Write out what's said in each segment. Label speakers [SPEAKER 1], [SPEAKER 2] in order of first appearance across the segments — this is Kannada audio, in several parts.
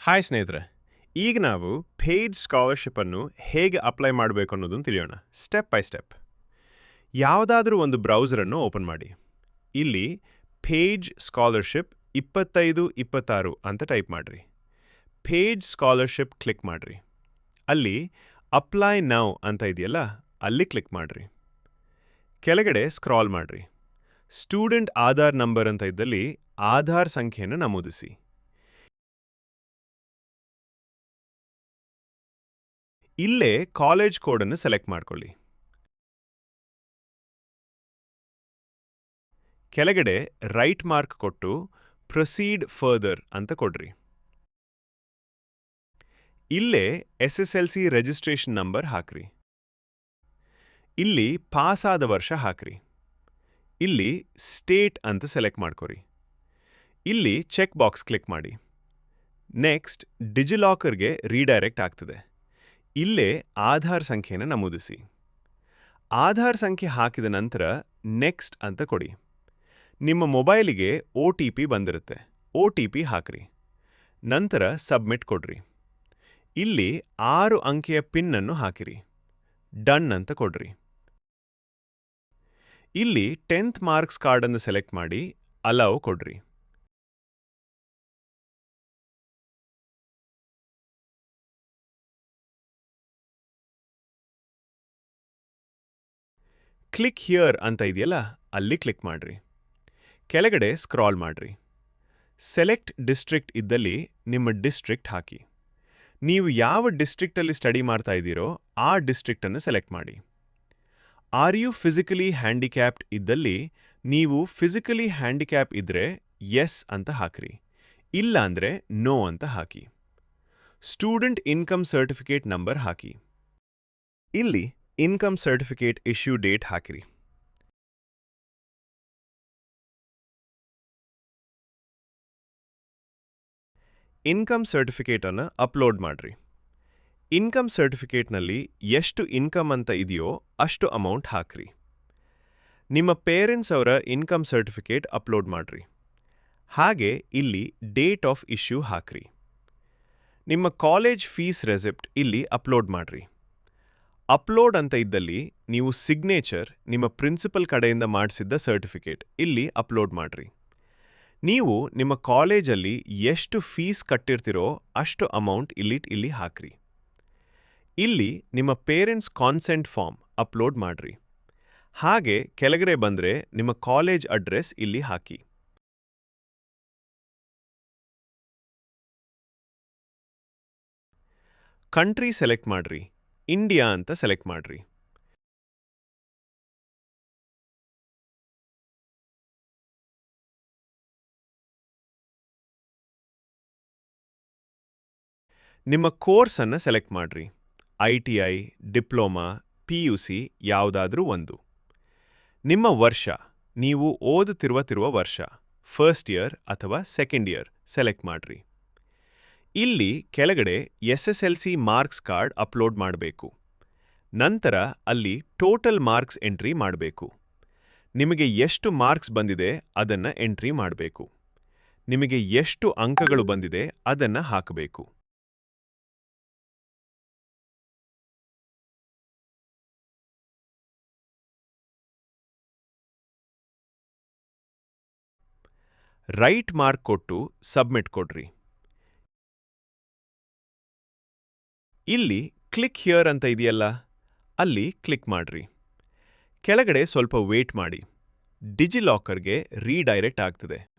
[SPEAKER 1] ಹಾಯ್ ಸ್ನೇಹಿತರೆ, ಈಗ ನಾವು ಪೇಯ್ಡ್ ಸ್ಕಾಲರ್‌ಶಿಪ್ ಅನ್ನು ಹೇಗೆ ಅಪ್ಲೈ ಮಾಡಬೇಕು ಅನ್ನೋದನ್ನು ತಿಳಿಯೋಣ ಸ್ಟೆಪ್ ಬೈ ಸ್ಟೆಪ್. ಯಾವುದಾದರೂ ಒಂದು ಬ್ರೌಸರ್ ಅನ್ನು ಓಪನ್ ಮಾಡಿ. ಇಲ್ಲಿ ಪೇಜ್ ಸ್ಕಾಲರ್‌ಶಿಪ್ 2526 ಅಂತ ಟೈಪ್ ಮಾಡ್ರಿ. ಪೇಜ್ ಸ್ಕಾಲರ್‌ಶಿಪ್ ಕ್ಲಿಕ್ ಮಾಡ್ರಿ. ಅಲ್ಲಿ ಅಪ್ಲೈ ನೌ ಅಂತ ಇದೆಯಲ್ಲ, ಅಲ್ಲಿ ಕ್ಲಿಕ್ ಮಾಡ್ರಿ. ಕೆಳಗಡೆ ಸ್ಕ್ರಾಲ್ ಮಾಡ್ರಿ. ಸ್ಟೂಡೆಂಟ್ ಆಧಾರ್ ನಂಬರ್ ಅಂತ ಇದ್ದಲ್ಲಿ ಆಧಾರ್ ಸಂಖ್ಯೆಯನ್ನು ನಮೂದಿಸಿ. ಇಲ್ಲೇ ಕಾಲೇಜ್ ಕೋಡನ್ನು ಸೆಲೆಕ್ಟ್ ಮಾಡ್ಕೊಳ್ಳಿ. ಕೆಳಗಡೆ ರೈಟ್ ಮಾರ್ಕ್ ಕೊಟ್ಟು ಪ್ರೊಸೀಡ್ ಫರ್ದರ್ ಅಂತ ಕೊಡ್ರಿ. ಇಲ್ಲೇ SSLC ರಿಜಿಸ್ಟ್ರೇಷನ್ ನಂಬರ್ ಹಾಕ್ರಿ. ಇಲ್ಲಿ ಪಾಸ್ ಆದ ವರ್ಷ ಹಾಕ್ರಿ. ಇಲ್ಲಿ ಸ್ಟೇಟ್ ಅಂತ ಸೆಲೆಕ್ಟ್ ಮಾಡ್ಕೊರಿ. ಇಲ್ಲಿ ಚೆಕ್ ಬಾಕ್ಸ್ ಕ್ಲಿಕ್ ಮಾಡಿ. ನೆಕ್ಸ್ಟ್ ಡಿಜಿಲಾಕರ್ಗೆ ರೀಡೈರೆಕ್ಟ್ ಆಗ್ತದೆ. ಇಲ್ಲೇ ಆಧಾರ್ ಸಂಖ್ಯೆಯನ್ನು ನಮೂದಿಸಿ. ಆಧಾರ್ ಸಂಖ್ಯೆ ಹಾಕಿದ ನಂತರ ನೆಕ್ಸ್ಟ್ ಅಂತ ಕೊಡಿ. ನಿಮ್ಮ ಮೊಬೈಲಿಗೆ OTP ಬಂದಿರುತ್ತೆ. OTP ಹಾಕ್ರಿ. ನಂತರ ಸಬ್ಮಿಟ್ ಕೊಡ್ರಿ. ಇಲ್ಲಿ 6 ಅಂಕೆಯ ಪಿನ್ ಅನ್ನು ಹಾಕಿರಿ. ಡನ್ ಅಂತ ಕೊಡ್ರಿ. ಇಲ್ಲಿ 10th ಮಾರ್ಕ್ಸ್ ಕಾರ್ಡ್ ಅನ್ನು ಸೆಲೆಕ್ಟ್ ಮಾಡಿ ಅಲೌ ಕೊಡ್ರಿ. ಕ್ಲಿಕ್ ಹಿಯರ್ ಅಂತ ಇದೆಯಲ್ಲ, ಅಲ್ಲಿ ಕ್ಲಿಕ್ ಮಾಡ್ರಿ. ಕೆಳಗಡೆ ಸ್ಕ್ರಾಲ್ ಮಾಡ್ರಿ. ಸೆಲೆಕ್ಟ್ ಡಿಸ್ಟ್ರಿಕ್ಟ್ ಇದ್ದಲ್ಲಿ ನಿಮ್ಮ ಡಿಸ್ಟ್ರಿಕ್ಟ್ ಹಾಕಿ. ನೀವು ಯಾವ ಡಿಸ್ಟ್ರಿಕ್ಟಲ್ಲಿ ಸ್ಟಡಿ ಮಾಡ್ತಾ ಇದ್ದೀರೋ ಆ ಡಿಸ್ಟ್ರಿಕ್ಟನ್ನು ಸೆಲೆಕ್ಟ್ ಮಾಡಿ. ಆರ್ ಯು ಫಿಸಿಕಲಿ ಹ್ಯಾಂಡಿಕ್ಯಾಪ್ಡ್ ಇದ್ದಲ್ಲಿ ನೀವು ಫಿಸಿಕಲಿ ಹ್ಯಾಂಡಿಕ್ಯಾಪ್ ಇದ್ರೆ ಎಸ್ ಅಂತ ಹಾಕ್ರಿ. ಇಲ್ಲ ಅಂದ್ರೆ ನೋ ಅಂತ ಹಾಕಿ. ಸ್ಟೂಡೆಂಟ್ ಇನ್ಕಮ್ ಸರ್ಟಿಫಿಕೇಟ್ ನಂಬರ್ ಹಾಕಿ. ಇಲ್ಲಿ ಇನ್ಕಮ್ ಸರ್ಟಿಫಿಕೇಟ್ ಇಶ್ಯೂ ಡೇಟ್ ಹಾಕಿರಿ. ಇನ್ಕಮ್ ಸರ್ಟಿಫಿಕೇಟ್ ಅನ್ನು ಅಪ್ಲೋಡ್ ಮಾಡ್ರಿ. ಇನ್ಕಮ್ ಸರ್ಟಿಫಿಕೇಟ್ನಲ್ಲಿ ಎಷ್ಟು ಇನ್ಕಮ್ ಅಂತ ಇದೆಯೋ ಅಷ್ಟು ಅಮೌಂಟ್ ಹಾಕ್ರಿ. ನಿಮ್ಮ ಪೇರೆಂಟ್ಸ್ ಅವರ ಇನ್ಕಮ್ ಸರ್ಟಿಫಿಕೇಟ್ ಅಪ್ಲೋಡ್ ಮಾಡ್ರಿ. ಹಾಗೆ ಇಲ್ಲಿ ಡೇಟ್ ಆಫ್ ಇಶ್ಯೂ ಹಾಕ್ರಿ. ನಿಮ್ಮ ಕಾಲೇಜ್ ಫೀಸ್ ರೆಸಿಪ್ಟ್ ಇಲ್ಲಿ ಅಪ್ಲೋಡ್ ಮಾಡ್ರಿ. ಅಪ್ಲೋಡ್ ಅಂತ ಇದ್ದಲ್ಲಿ ನೀವು ಸಿಗ್ನೇಚರ್ ನಿಮ್ಮ ಪ್ರಿನ್ಸಿಪಲ್ ಕಡೆಯಿಂದ ಮಾಡಿಸಿದ್ದ ಸರ್ಟಿಫಿಕೇಟ್ ಇಲ್ಲಿ ಅಪ್ಲೋಡ್ ಮಾಡ್ರಿ. ನೀವು ನಿಮ್ಮ ಕಾಲೇಜಲ್ಲಿ ಎಷ್ಟು ಫೀಸ್ ಕಟ್ಟಿರ್ತೀರೋ ಅಷ್ಟು ಅಮೌಂಟ್ ಇಲ್ಲಿ ಹಾಕ್ರಿ. ಇಲ್ಲಿ ನಿಮ್ಮ ಪೇರೆಂಟ್ಸ್ ಕಾನ್ಸೆಂಟ್ ಫಾರ್ಮ್ ಅಪ್ಲೋಡ್ ಮಾಡ್ರಿ. ಹಾಗೆ ಕೆಳಗಡೆ ಬಂದರೆ ನಿಮ್ಮ ಕಾಲೇಜ್ ಅಡ್ರೆಸ್ ಇಲ್ಲಿ ಹಾಕಿ. ಕಂಟ್ರಿ ಸೆಲೆಕ್ಟ್ ಮಾಡ್ರಿ. ಇಂಡಿಯಾ ಅಂತ ಸೆಲೆಕ್ಟ್ ಮಾಡ್ರಿ. ನಿಮ್ಮ ಕೋರ್ಸ್ ಅನ್ನು ಸೆಲೆಕ್ಟ್ ಮಾಡ್ರಿ. ITI, ಡಿಪ್ಲೊಮಾ, PUC ಯಾವುದಾದ್ರೂ ಒಂದು. ನಿಮ್ಮ ವರ್ಷ, ನೀವು ಓದುತ್ತಿರುವ ವರ್ಷ, ಫಸ್ಟ್ ಇಯರ್ ಅಥವಾ ಸೆಕೆಂಡ್ ಇಯರ್ ಸೆಲೆಕ್ಟ್ ಮಾಡ್ರಿ. ಇಲ್ಲಿ ಕೆಳಗಡೆ SSLC ಮಾರ್ಕ್ಸ್ ಕಾರ್ಡ್ ಅಪ್ಲೋಡ್ ಮಾಡಬೇಕು. ನಂತರ ಅಲ್ಲಿ ಟೋಟಲ್ ಮಾರ್ಕ್ಸ್ ಎಂಟ್ರಿ ಮಾಡಬೇಕು. ನಿಮಗೆ ಎಷ್ಟು ಮಾರ್ಕ್ಸ್ ಬಂದಿದೆ ಅದನ್ನು ಎಂಟ್ರಿ ಮಾಡಬೇಕು. ನಿಮಗೆ ಎಷ್ಟು ಅಂಕಗಳು ಬಂದಿದೆ ಅದನ್ನು ಹಾಕಬೇಕು. ರೈಟ್ ಮಾರ್ಕ್ ಕೊಟ್ಟು ಸಬ್ಮಿಟ್ ಕೊಡ್ರಿ. ಇಲ್ಲಿ ಕ್ಲಿಕ್ ಹಿಯರ್ ಅಂತ ಇದೆಯಲ್ಲ, ಅಲ್ಲಿ ಕ್ಲಿಕ್ ಮಾಡ್ರಿ. ಕೆಳಗಡೆ ಸ್ವಲ್ಪ ವೇಟ್ ಮಾಡಿ. ಡಿಜಿಲಾಕರ್ಗೆ ರೀಡೈರೆಕ್ಟ್ ಆಗ್ತದೆ.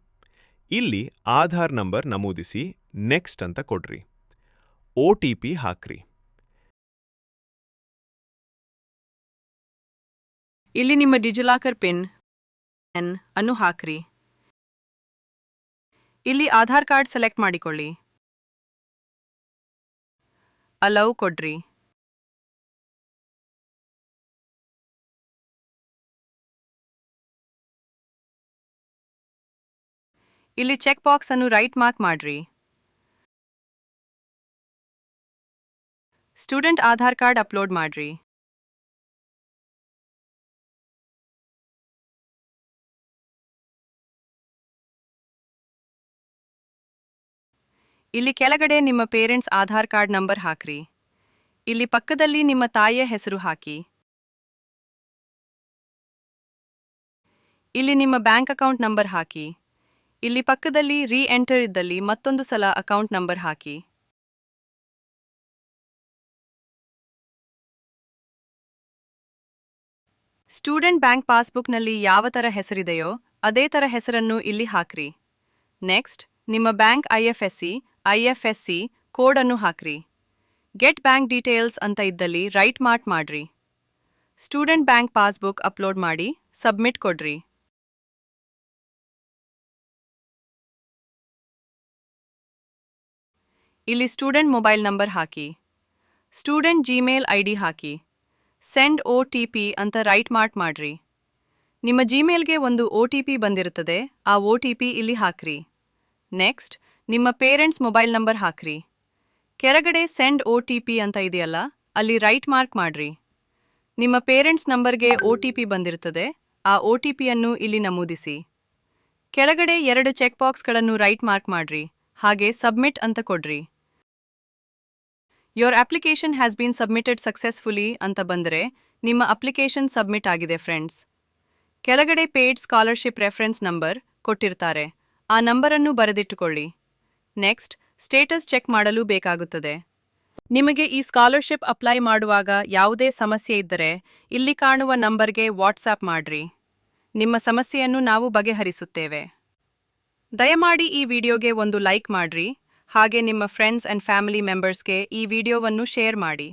[SPEAKER 1] ಇಲ್ಲಿ ಆಧಾರ್ ನಂಬರ್ ನಮೂದಿಸಿ ನೆಕ್ಸ್ಟ್ ಅಂತ ಕೊಡ್ರಿ. OTP ಹಾಕ್ರಿ.
[SPEAKER 2] ಇಲ್ಲಿ ನಿಮ್ಮ ಡಿಜಿಲಾಕರ್ ಪಿನ್ ಅನ್ನು ಹಾಕ್ರಿ. ಇಲ್ಲಿ ಆಧಾರ್ ಕಾರ್ಡ್ ಸೆಲೆಕ್ಟ್ ಮಾಡಿಕೊಳ್ಳಿ. ಅಲೌ ಕೊಡ್ರಿ. ಇಲ್ಲಿ ಚೆಕ್ ಬಾಕ್ಸ್ ಅನ್ನು ರೈಟ್ ಮಾರ್ಕ್ ಮಾಡ್ರಿ. ಸ್ಟೂಡೆಂಟ್ ಆಧಾರ್ ಕಾರ್ಡ್ ಅಪ್ಲೋಡ್ ಮಾಡ್ರಿ. ಇಲ್ಲಿ ಕೆಳಗಡೆ ನಿಮ್ಮ ಪೇರೆಂಟ್ಸ್ ಆಧಾರ್ ಕಾರ್ಡ್ ನಂಬರ್ ಹಾಕ್ರಿ. ಇಲ್ಲಿ ಪಕ್ಕದಲ್ಲಿ ನಿಮ್ಮ ತಾಯಿಯ ಹೆಸರು ಹಾಕಿ. ಇಲ್ಲಿ ನಿಮ್ಮ ಬ್ಯಾಂಕ್ ಅಕೌಂಟ್ ನಂಬರ್ ಹಾಕಿ. ಇಲ್ಲಿ ಪಕ್ಕದಲ್ಲಿ ಎಂಟರ್ ಇದ್ದಲ್ಲಿ ಮತ್ತೊಂದು ಸಲ ಅಕೌಂಟ್ ನಂಬರ್ ಹಾಕಿ. ಸ್ಟೂಡೆಂಟ್ ಬ್ಯಾಂಕ್ ಪಾಸ್ಬುಕ್ನಲ್ಲಿ ಯಾವ ಥರ ಹೆಸರಿದೆಯೋ ಅದೇ ಥರ ಹೆಸರನ್ನು ಇಲ್ಲಿ ಹಾಕ್ರಿ. ನೆಕ್ಸ್ಟ್, ನಿಮ್ಮ ಬ್ಯಾಂಕ್ ಐಎಫ್ಎಸ್ಸಿ ಕೋಡ್ ಅನ್ನು ಹಾಕ್ರಿ. ಗೆಟ್ ಬ್ಯಾಂಕ್ ಡೀಟೇಲ್ಸ್ ಅಂತ ಇದ್ದಲ್ಲಿ ರೈಟ್ ಮಾಡ್ರಿ. ಸ್ಟೂಡೆಂಟ್ ಬ್ಯಾಂಕ್ ಪಾಸ್ಬುಕ್ ಅಪ್ಲೋಡ್ ಮಾಡಿ ಸಬ್ಮಿಟ್ ಕೊಡ್ರಿ. ಇಲ್ಲಿ ಸ್ಟೂಡೆಂಟ್ ಮೊಬೈಲ್ ನಂಬರ್ ಹಾಕಿ. ಸ್ಟೂಡೆಂಟ್ ಜಿಮೇಲ್ ಐಡಿ ಹಾಕಿ. ಸೆಂಡ್ OTP ಅಂತ ರೈಟ್ ಮಾಡ್ರಿ. ನಿಮ್ಮ ಜಿಮೇಲ್ಗೆ ಒಂದು OTP ಬಂದಿರುತ್ತದೆ, ಆ OTP ಇಲ್ಲಿ ಹಾಕ್ರಿ. ನೆಕ್ಸ್ಟ್, ನಿಮ್ಮ ಪೇರೆಂಟ್ಸ್ ಮೊಬೈಲ್ ನಂಬರ್ ಹಾಕ್ರಿ. ಕೆಳಗಡೆ ಸೆಂಡ್ OTP ಅಂತ ಇದೆಯಲ್ಲ, ಅಲ್ಲಿ ರೈಟ್ ಮಾಡ್ರಿ. ನಿಮ್ಮ ಪೇರೆಂಟ್ಸ್ ನಂಬರ್ಗೆ OTP ಬಂದಿರುತ್ತದೆ, ಆ OTPಯನ್ನು ಇಲ್ಲಿ ನಮೂದಿಸಿ. ಕೆಳಗಡೆ 2 ಚೆಕ್ ಬಾಕ್ಸ್ಗಳನ್ನು ರೈಟ್ ಮಾಡ್ರಿ, ಹಾಗೆ ಸಬ್ಮಿಟ್ ಅಂತ ಕೊಡ್ರಿ. Your application has been submitted successfully ಅಂತ ಬಂದರೆ ನಿಮ್ಮ ಅಪ್ಲಿಕೇಶನ್ ಸಬ್ಮಿಟ್ ಆಗಿದೆ ಫ್ರೆಂಡ್ಸ್. ಕೆಳಗಡೆ ಪೇಯ್ಡ್ ಸ್ಕಾಲರ್ಶಿಪ್ ರೆಫರೆನ್ಸ್ ನಂಬರ್ ಕೊಟ್ಟಿರ್ತಾರೆ, ಆ ನಂಬರನ್ನು ಬರೆದಿಟ್ಟುಕೊಳ್ಳಿ. ನೆಕ್ಸ್ಟ್, ಸ್ಟೇಟಸ್ ಚೆಕ್ ಮಾಡಲು ಬೇಕಾಗುತ್ತದೆ. ನಿಮಗೆ ಈ ಸ್ಕಾಲರ್ಶಿಪ್ ಅಪ್ಲೈ ಮಾಡುವಾಗ ಯಾವುದೇ ಸಮಸ್ಯೆ ಇದ್ದರೆ ಇಲ್ಲಿ ಕಾಣುವ ನಂಬರ್ಗೆ ವಾಟ್ಸ್ಆ್ಯಪ್ ಮಾಡ್ರಿ. ನಿಮ್ಮ ಸಮಸ್ಯೆಯನ್ನು ನಾವು ಬಗೆಹರಿಸುತ್ತೇವೆ. ದಯಮಾಡಿ ಈ ವಿಡಿಯೋಗೆ ಒಂದು ಲೈಕ್ ಮಾಡ್ರಿ, ಹಾಗೆ ನಿಮ್ಮ ಫ್ರೆಂಡ್ಸ್ ಆ್ಯಂಡ್ ಫ್ಯಾಮಿಲಿ ಮೆಂಬರ್ಸ್ಗೆ ಈ ವಿಡಿಯೋವನ್ನು ಶೇರ್ ಮಾಡಿ.